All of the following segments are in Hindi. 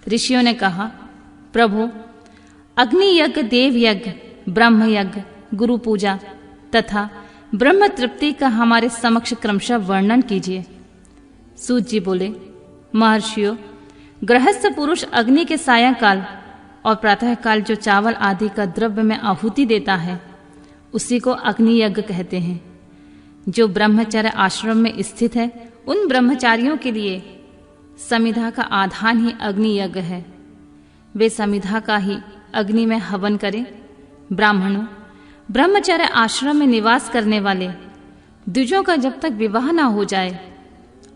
ऋषियों ने कहा, प्रभु, अग्नि यज्ञ, देव यज्ञ, ब्रह्म यज्ञ, गुरु पूजा तथा ब्रह्म तृप्ति का हमारे समक्ष क्रमशः वर्णन कीजिए। सूत जी बोले, महर्षियों, गृहस्थ पुरुष अग्नि के सायंकाल और प्रातःकाल जो चावल आदि का द्रव्य में आहुति देता है उसी को अग्नि यज्ञ कहते हैं। जो ब्रह्मचर्य आश्रम में स्थित है उन ब्रह्मचारियों के लिए समिधा का आधान ही अग्नि यज्ञ है। वे समिधा का ही अग्नि में हवन करें। ब्राह्मणों, ब्रह्मचर्य आश्रम में निवास करने वाले द्विजों का जब तक विवाह न हो जाए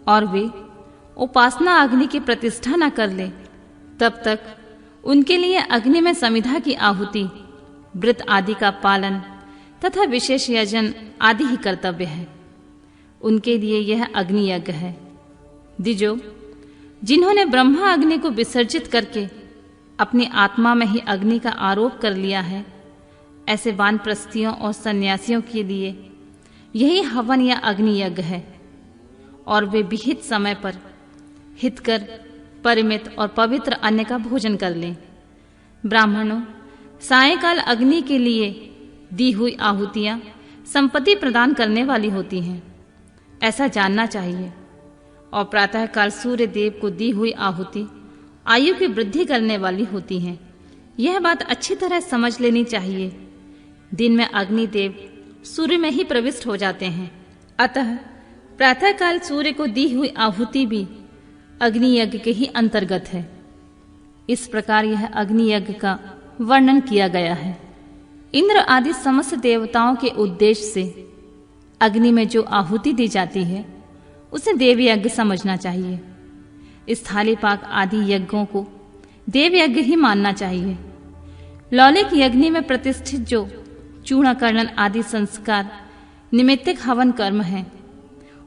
और वे उपासना अग्नि की प्रतिष्ठा न कर ले तब तक उनके लिए अग्नि में समिधा की आहुति, व्रत आदि का पालन तथा विशेष यजन आदि ही कर्तव्य है। उनके लिए यह अग्नि यज्ञ है। द्विजों, जिन्होंने ब्रह्मा अग्नि को विसर्जित करके अपनी आत्मा में ही अग्नि का आरोप कर लिया है, ऐसे वानप्रस्थियों और सन्यासियों के लिए यही हवन या अग्नि यज्ञ है। और वे विहित समय पर हितकर, परिमित और पवित्र अन्न का भोजन कर लें। ब्राह्मणों, सायंकाल अग्नि के लिए दी हुई आहुतियां संपत्ति प्रदान करने वाली होती हैं, ऐसा जानना चाहिए। और प्रातःकाल सूर्य देव को दी हुई आहुति आयु की वृद्धि करने वाली होती हैं। यह बात अच्छी तरह समझ लेनी चाहिए। दिन में अग्निदेव सूर्य में ही प्रविष्ट हो जाते हैं, अतः प्रातःकाल सूर्य को दी हुई आहुति भी अग्नि यज्ञ के ही अंतर्गत है। इस प्रकार यह अग्नि यज्ञ का वर्णन किया गया है। इंद्र आदि समस्त देवताओं के उद्देश्य से अग्नि में जो आहुति दी जाती है उसे देव यज्ञ समझना चाहिए। इस थाली पाक आदि यज्ञों को देव यज्ञ ही मानना चाहिए। लौलिक यज्ञ में प्रतिष्ठित जो चूर्णकर्णन आदि संस्कार निमित्तिक हवन कर्म हैं,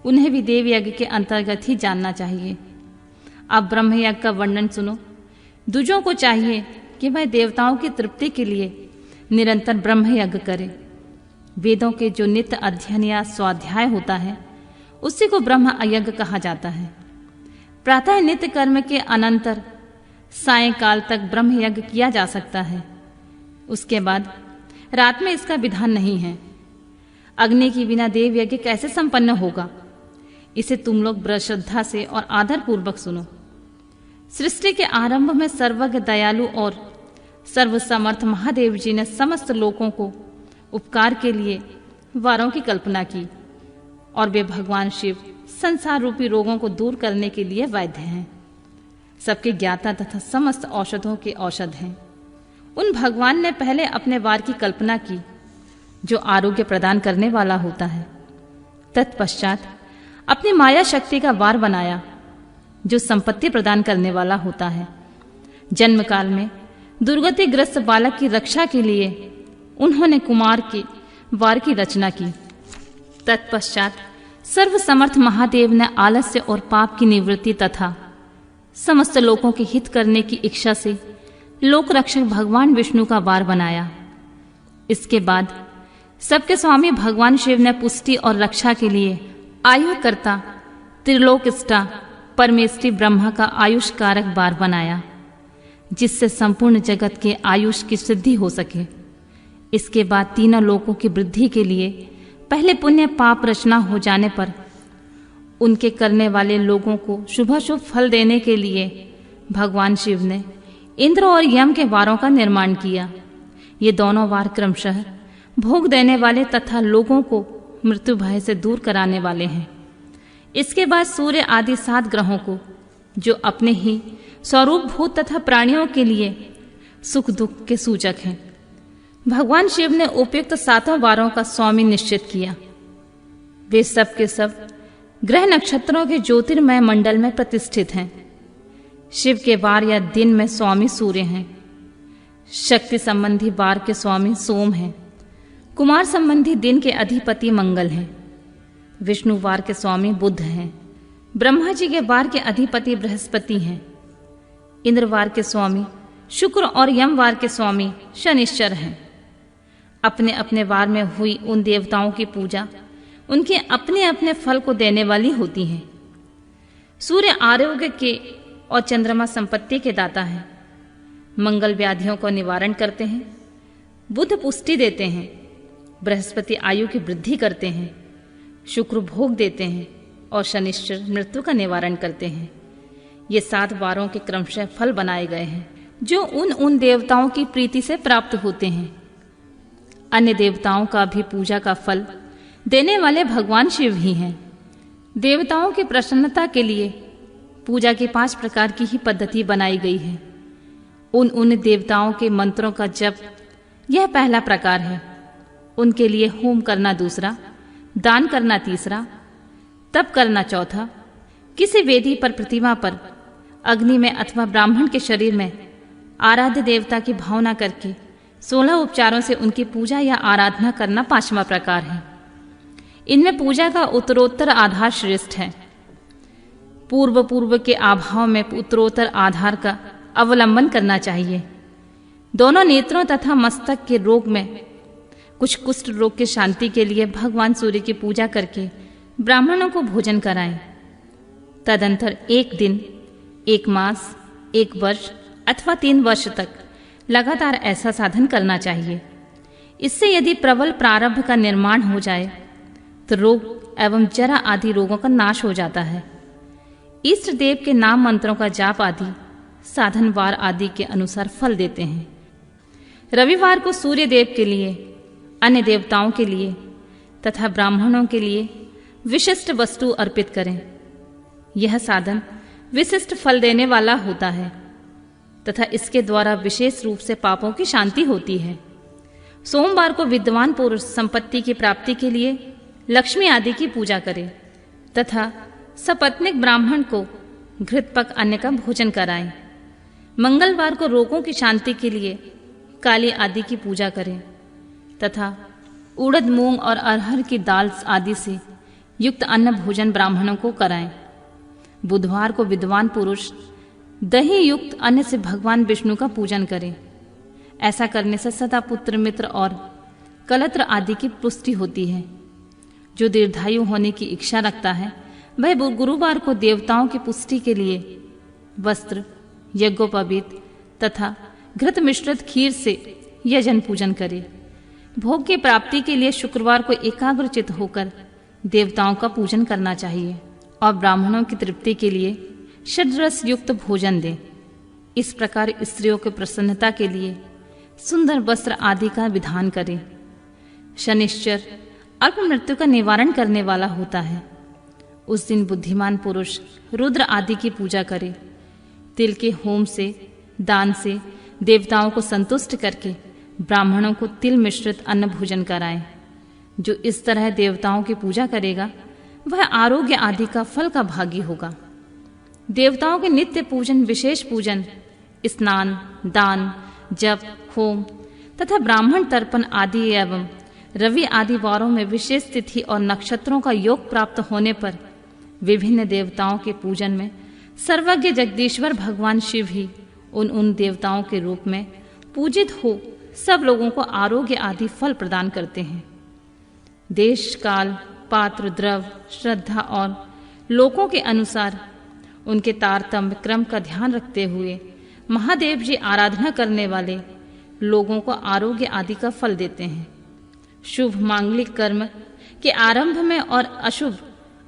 उन्हें भी देव यज्ञ के अंतर्गत ही जानना चाहिए। अब ब्रह्म यज्ञ का वर्णन सुनो। द्विजों को चाहिए कि वह देवताओं की तृप्ति के लिए निरंतर ब्रह्म यज्ञ करे। वेदों के जो नित्य अध्ययन या स्वाध्याय होता है उसी को ब्रह्म यज्ञ कहा जाता है। प्रातः नित्य कर्म के अनंतर सायंकाल तक ब्रह्म यज्ञ किया जा सकता है। उसके बाद रात में इसका विधान नहीं है। अग्नि के बिना देव यज्ञ कैसे संपन्न होगा, इसे तुम लोग बड़ी श्रद्धा से और आदर पूर्वक सुनो। सृष्टि के आरंभ में सर्वज्ञ, दयालु और सर्वसमर्थ महादेव जी ने समस्त लोगों को उपकार के लिए वारों की कल्पना की और वे भगवान शिव संसार रूपी रोगों को दूर करने के लिए वैद्य हैं, सबके ज्ञाता तथा समस्त औषधों के औषध हैं। उन भगवान ने पहले अपने वार की कल्पना की जो आरोग्य प्रदान करने वाला होता है। तत्पश्चात अपनी माया शक्ति का वार बनाया जो संपत्ति प्रदान करने वाला होता है। जन्म काल में दुर्गतिग्रस्त बालक की रक्षा के लिए उन्होंने कुमार के वार की रचना की। तत्पश्चात सर्वसमर्थ महादेव ने आलस्य और पाप की निवृत्ति तथा समस्त लोगों के हित करने की इच्छा से लोक रक्षक भगवान विष्णु का वार बनाया। इसके बाद सबके स्वामी भगवान शिव ने पुष्टि और रक्षा के लिए आयुकर्ता त्रिलोकष्टा परमेष्टि ब्रह्मा का आयुष कारक वार बनाया जिससे संपूर्ण जगत के आयुष की सिद्धि हो सके। इसके बाद तीनों लोकों की वृद्धि के लिए पहले पुण्य पाप रचना हो जाने पर उनके करने वाले लोगों को शुभाशुभ फल देने के लिए भगवान शिव ने इंद्र और यम के वारों का निर्माण किया। ये दोनों वार क्रमशः भोग देने वाले तथा लोगों को मृत्यु भय से दूर कराने वाले हैं। इसके बाद सूर्य आदि 7 ग्रहों को जो अपने ही स्वरूप भूत तथा प्राणियों के लिए सुख दुख के सूचक हैं, भगवान शिव ने उपयुक्त 7 वारों का स्वामी निश्चित किया। वे सब के सब ग्रह नक्षत्रों के ज्योतिर्मय मंडल में प्रतिष्ठित हैं। शिव के वार या दिन में स्वामी सूर्य हैं। शक्ति संबंधी वार के स्वामी सोम हैं। कुमार संबंधी दिन के अधिपति मंगल हैं। विष्णु वार के स्वामी बुध हैं। ब्रह्मा जी के वार के अधिपति बृहस्पति हैं। इंद्र वार के स्वामी शुक्र और यम वार के स्वामी शनिश्चर हैं। अपने अपने वार में हुई उन देवताओं की पूजा उनके अपने अपने फल को देने वाली होती है। सूर्य आरोग्य के और चंद्रमा संपत्ति के दाता है। मंगल व्याधियों को निवारण करते हैं, बुध पुष्टि देते हैं, बृहस्पति आयु की वृद्धि करते हैं, शुक्र भोग देते हैं और शनिश्चर मृत्यु का निवारण करते हैं। ये 7 वारों के क्रमशः फल बनाए गए हैं जो उन देवताओं की प्रीति से प्राप्त होते हैं। अन्य देवताओं का भी पूजा का फल देने वाले भगवान शिव ही हैं। देवताओं की प्रसन्नता के लिए पूजा की 5 प्रकार की ही पद्धति बनाई गई है। उन देवताओं के मंत्रों का जप यह पहला प्रकार है। उनके लिए होम करना दूसरा, दान करना तीसरा, तप करना चौथा, किसी वेदी पर प्रतिमा पर अग्नि में अथवा ब्राह्मण के शरीर में आराध्य देवता की भावना करके 16 उपचारों से उनकी पूजा या आराधना करना 5वां प्रकार है। इनमें पूजा का उत्तरोत्तर आधार श्रेष्ठ है। पूर्व के अभाव में उत्तरोत्तर आधार का अवलंबन करना चाहिए। दोनों नेत्रों तथा मस्तक के रोग में कुछ कुष्ठ रोग की शांति के लिए भगवान सूर्य की पूजा करके ब्राह्मणों को भोजन कराएं। तदंतर 1 दिन, 1 मास, 1 वर्ष अथवा 3 वर्ष तक लगातार ऐसा साधन करना चाहिए। इससे यदि प्रबल प्रारब्ध का निर्माण हो जाए तो रोग एवं जरा आदि रोगों का नाश हो जाता है। इष्ट देव के नाम मंत्रों का जाप आदि साधन वार आदि के अनुसार फल देते हैं। रविवार को सूर्य देव के लिए, अन्य देवताओं के लिए तथा ब्राह्मणों के लिए विशिष्ट वस्तु अर्पित करें। यह साधन विशिष्ट फल देने वाला होता है तथा इसके द्वारा विशेष रूप से पापों की शांति होती है। सोमवार को विद्वान पुरुष संपत्ति की प्राप्ति के लिए लक्ष्मी आदि की पूजा करें तथा सपत्निक ब्राह्मण को घृतपक अन्न का भोजन कराएं। मंगलवार को रोगों की शांति के लिए काली आदि की पूजा करें तथा उड़द, मूंग और अरहर की दाल आदि से युक्त अन्न भोजन ब्राह्मणों को कराएं। बुधवार को विद्वान पुरुष दही युक्त अन्न से भगवान विष्णु का पूजन करें। ऐसा करने से सदा पुत्र, मित्र और कलत्र आदि की पुष्टि होती है। जो दीर्घायु होने की इच्छा रखता है वह गुरुवार को देवताओं की पुष्टि के लिए वस्त्र, यज्ञोपवीत तथा घृत मिश्रित खीर से यजन पूजन करे। भोग की प्राप्ति के लिए शुक्रवार को एकाग्रचित होकर देवताओं का पूजन करना चाहिए और ब्राह्मणों की तृप्ति के लिए षड्रस युक्त भोजन दें। इस प्रकार स्त्रियों की प्रसन्नता के लिए सुंदर वस्त्र आदि का विधान करें। शनिश्चर अल्प मृत्यु का निवारण करने वाला होता है। उस दिन बुद्धिमान पुरुष रुद्र आदि की पूजा करे। तिल के होम से, दान से देवताओं को संतुष्ट करके ब्राह्मणों को तिल मिश्रित अन्न भोजन कराएं। जो इस तरह देवताओं की पूजा करेगा वह आरोग्य आदि का फल का भागी होगा। देवताओं के नित्य पूजन, विशेष पूजन, स्नान, दान, जप, होम तथा ब्राह्मण तर्पण आदि एवं रवि आदि वारों में विशेष तिथि और नक्षत्रों का योग प्राप्त होने पर विभिन्न देवताओं के पूजन में सर्वज्ञ जगदीश्वर भगवान शिव ही उन देवताओं के रूप में पूजित हो सब लोगों को आरोग्य आदि फल प्रदान करते हैं। देश, काल, पात्र, द्रव, श्रद्धा और लोकों के अनुसार उनके तारतम्य क्रम का ध्यान रखते हुए महादेव जी आराधना करने वाले लोगों को आरोग्य आदि का फल देते हैं। शुभ मांगलिक कर्म के आरंभ में और अशुभ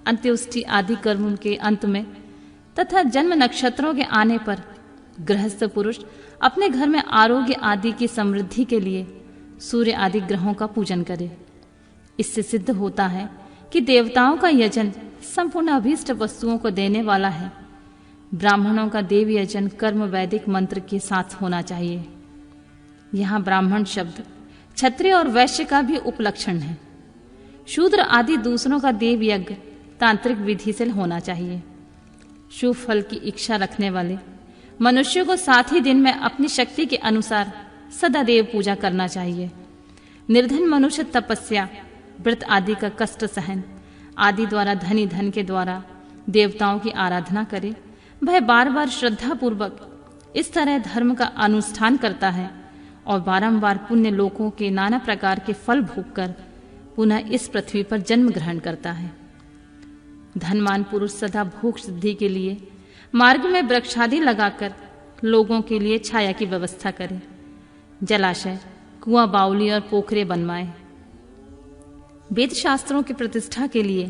अंत्योष्टि आदि कर्म के अंत में तथा जन्म नक्षत्रों के आने पर गृहस्थ पुरुष अपने घर में आरोग्य आदि की समृद्धि के लिए सूर्य आदि ग्रहों का पूजन करे। इससे सिद्ध होता है कि देवताओं का यजन संपूर्ण अभीष्ट वस्तुओं को देने वाला है। ब्राह्मणों का देव यजन कर्म वैदिक मंत्र के साथ होना चाहिए। यहाँ ब्राह्मण शब्द क्षत्रिय और वैश्य का भी उपलक्षण है। शूद्र आदि दूसरों का देव यज्ञ तांत्रिक विधि से होना चाहिए। शुभ फल की इच्छा रखने वाले मनुष्य को साथ ही दिन में अपनी शक्ति के अनुसार सदा देव पूजा करना चाहिए। निर्धन मनुष्य तपस्या, व्रत आदि का कष्ट सहन आदि द्वारा धनी धन के द्वारा देवताओं की आराधना करे। वह बार बार श्रद्धा पूर्वक इस तरह धर्म का अनुष्ठान करता है और बारंबार पुण्य लोकों के नाना प्रकार के फल भोगकर पुनः इस पृथ्वी पर जन्म ग्रहण करता है। धनवान पुरुष सदा भोग सिद्धि के लिए मार्ग में वृक्षादि लगाकर लोगों के लिए छाया की व्यवस्था करें। जलाशय, कुआं, बावली और पोखरे बनवाएं। वेद शास्त्रों की प्रतिष्ठा के लिए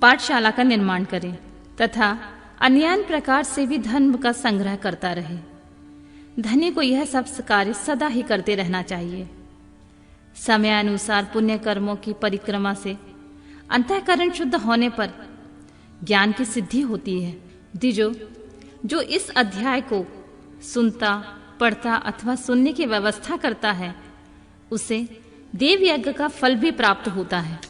पाठशाला का निर्माण करें तथा अन्य प्रकार से भी धन का संग्रह करता रहे। धनी को यह सब कार्य सदा ही करते रहना चाहिए। समय अनुसार पुण्य कर्मों की परिक्रमा से अंतःकरण शुद्ध होने पर ज्ञान की सिद्धि होती है। द्विजो, जो इस अध्याय को सुनता, पढ़ता अथवा सुनने की व्यवस्था करता है, उसे देव यज्ञ का फल भी प्राप्त होता है।